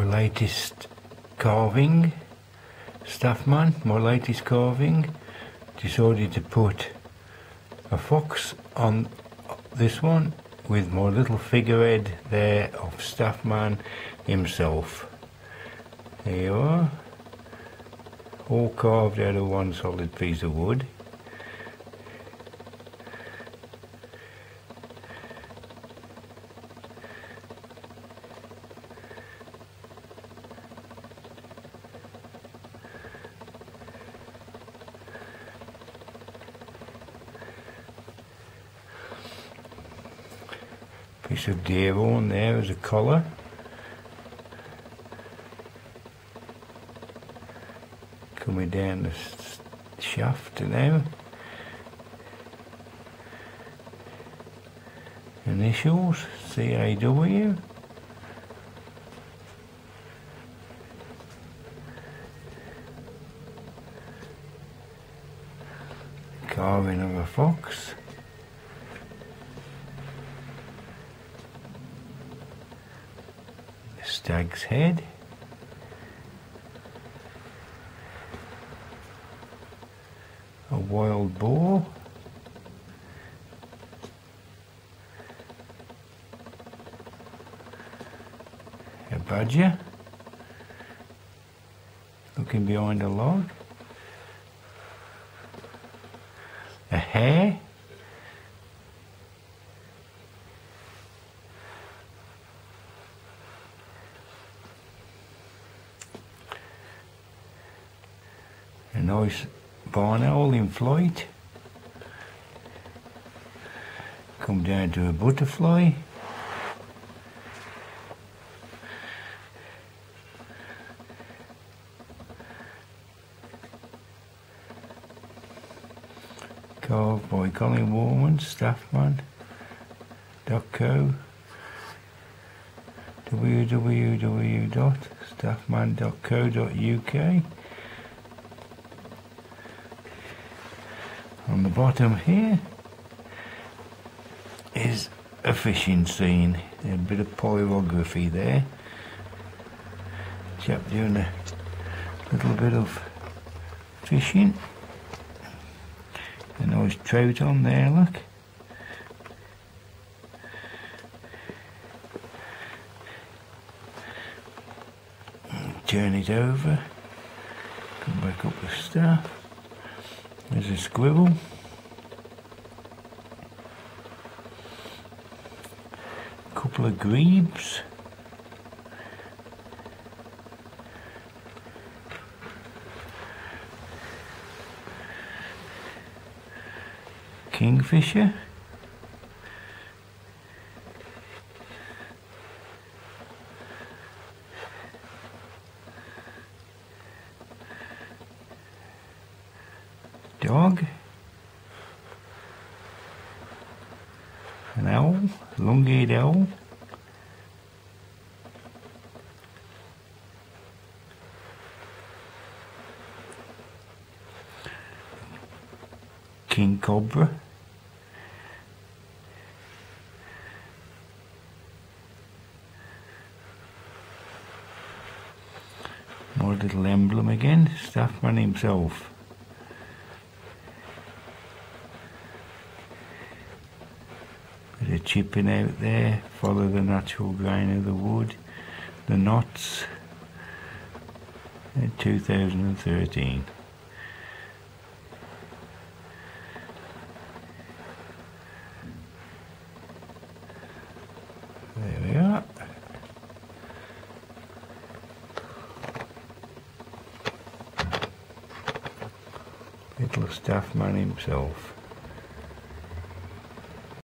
my latest carving, Staffman, my latest carving. Decided to put a fox on this one with my little figurehead there of Staffman himself. There you are, all carved out of one solid piece of wood. Piece of deer horn there as a collar. Coming down the shaft now. Initials, CAW. Carving of a fox. Stag's head. A wild boar. A badger looking behind a log. A hare. A nice barn owl in flight. Come down to a butterfly. Carved by Colin Warman, Staffman.co. www.staffman.co.uk. On the bottom here is a fishing scene, a bit of pyrography there. Chap doing a little bit of fishing. A nice trout on there, look. Turn it over, come back up the staff. There's a squirrel. A couple of grebes. Kingfisher. Dog. An owl, long-eared owl. King cobra. More little emblem again, Staffman himself. Bit of chipping out there, follow the natural grain of the wood, the knots, in 2013. There we are. Little Staffman himself.